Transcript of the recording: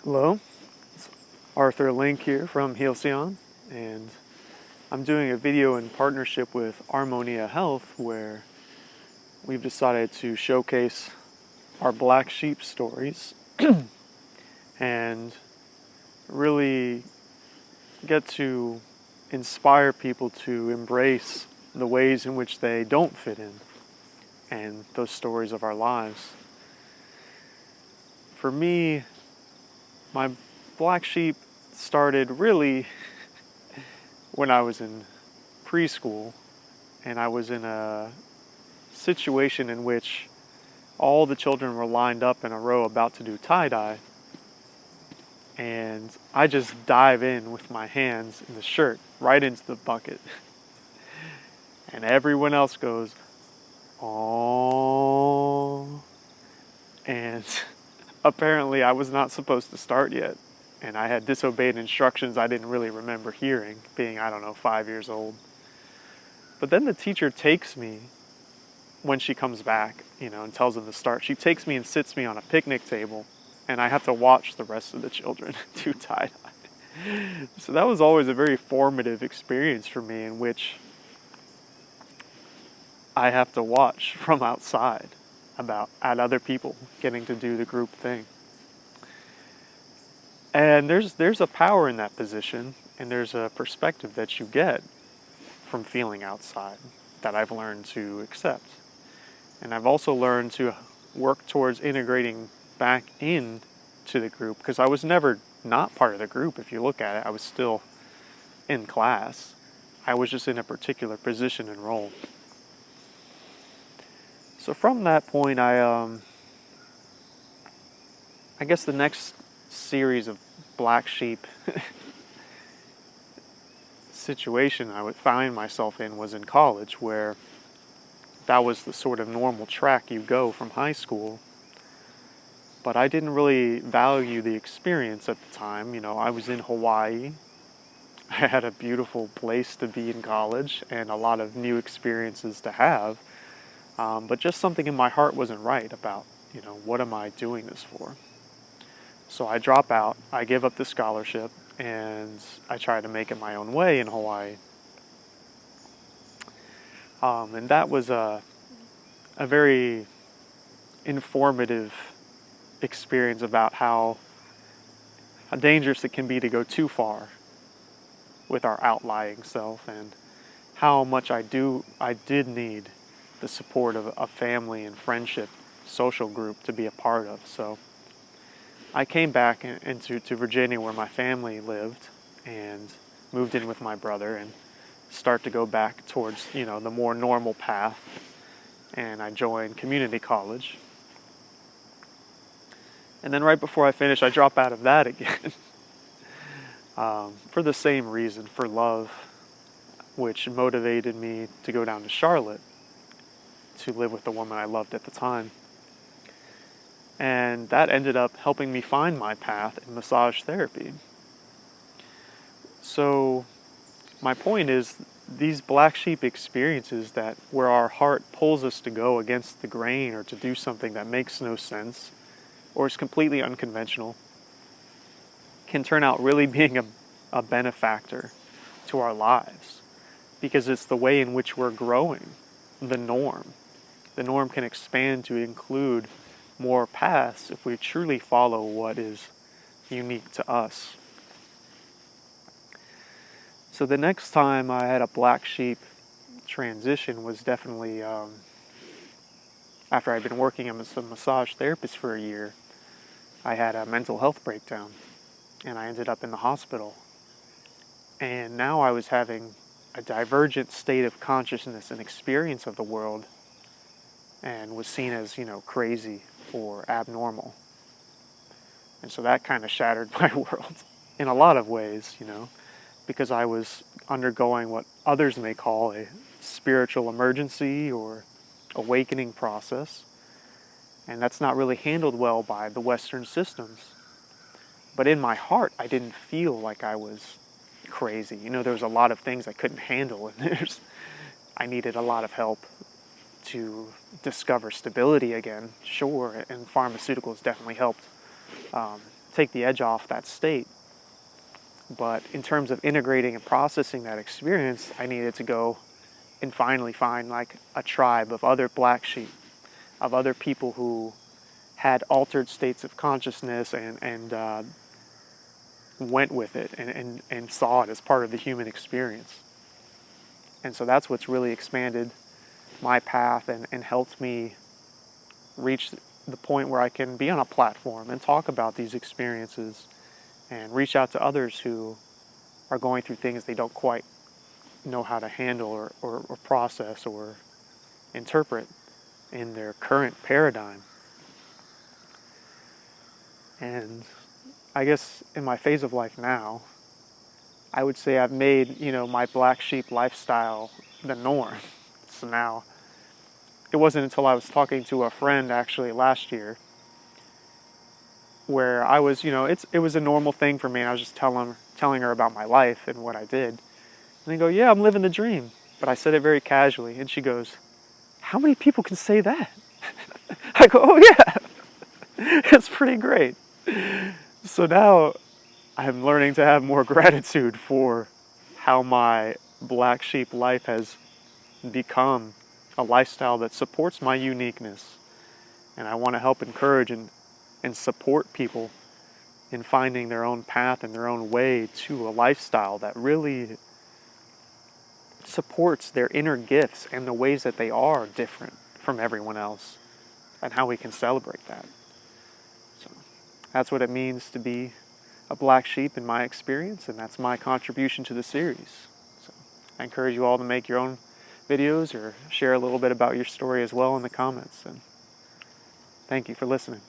Hello, it's Arthur Link here from Halcyon, and I'm doing a video in partnership with Armonia Health where we've decided to showcase our black sheep stories and really get to inspire people to embrace the ways in which they don't fit in and those stories of our lives. For me, my black sheep started really when I was in preschool, and I was in a situation in which all the children were lined up in a row about to do tie-dye, and I just dive in with my hands in the shirt right into the bucket, and everyone else goes, "Oh," and apparently I was not supposed to start yet, and I had disobeyed instructions I didn't really remember hearing, being, I don't know, 5 years old. But then the teacher takes me when she comes back, and tells them to start. She takes me and sits me on a picnic table, and I have to watch the rest of the children do tie-dye. So that was always a very formative experience for me, in which I have to watch from outside at other people getting to do the group thing. And there's a power in that position, and there's a perspective that you get from feeling outside that I've learned to accept. And I've also learned to work towards integrating back in to the group, because I was never not part of the group. If you look at it, I was still in class. I was just in a particular position and role. So from that point, I guess the next series of black sheep situation I would find myself in was in college, where that was the sort of normal track you go from high school. But I didn't really value the experience at the time. I was in Hawaii. I had a beautiful place to be in college and a lot of new experiences to have. But just something in my heart wasn't right about, what am I doing this for? So I drop out, I give up the scholarship, and I try to make it my own way in Hawaii. And that was a very informative experience about how dangerous it can be to go too far with our outlying self, and how much I did need the support of a family and friendship social group to be a part of. So I came back to Virginia, where my family lived, and moved in with my brother and start to go back towards, the more normal path. And I joined community college. And then right before I finish, I drop out of that again. For the same reason, for love, which motivated me to go down to Charlotte to live with the woman I loved at the time. And that ended up helping me find my path in massage therapy. So my point is, these black sheep experiences, that where our heart pulls us to go against the grain or to do something that makes no sense or is completely unconventional, can turn out really being a benefactor to our lives, because it's the way in which we're growing. The norm can expand to include more paths if we truly follow what is unique to us. So the next time I had a black sheep transition was definitely after I'd been working as a massage therapist for a year. I had a mental health breakdown, and I ended up in the hospital. And now I was having a divergent state of consciousness and experience of the world, and was seen as, crazy or abnormal. And so that kind of shattered my world in a lot of ways, because I was undergoing what others may call a spiritual emergency or awakening process. And that's not really handled well by the Western systems. But in my heart, I didn't feel like I was crazy. There was a lot of things I couldn't handle, and I needed a lot of help to discover stability again, sure, and pharmaceuticals definitely helped take the edge off that state. But in terms of integrating and processing that experience, I needed to go and finally find like a tribe of other black sheep, of other people who had altered states of consciousness and went with it and saw it as part of the human experience. And so that's what's really expanded my path and helped me reach the point where I can be on a platform and talk about these experiences and reach out to others who are going through things they don't quite know how to handle or process or interpret in their current paradigm. And I guess in my phase of life now, I would say I've made, my black sheep lifestyle the norm. So now, it wasn't until I was talking to a friend actually last year where I was, it was a normal thing for me, and I was just telling her about my life and what I did. And they go, yeah, I'm living the dream. But I said it very casually, and she goes, how many people can say that? I go, oh yeah, it's pretty great. So now I'm learning to have more gratitude for how my black sheep life has become a lifestyle that supports my uniqueness. And I want to help encourage and support people in finding their own path and their own way to a lifestyle that really supports their inner gifts and the ways that they are different from everyone else, and how we can celebrate that. So that's what it means to be a black sheep in my experience, and that's my contribution to the series. So I encourage you all to make your own videos or share a little bit about your story as well in the comments. And thank you for listening.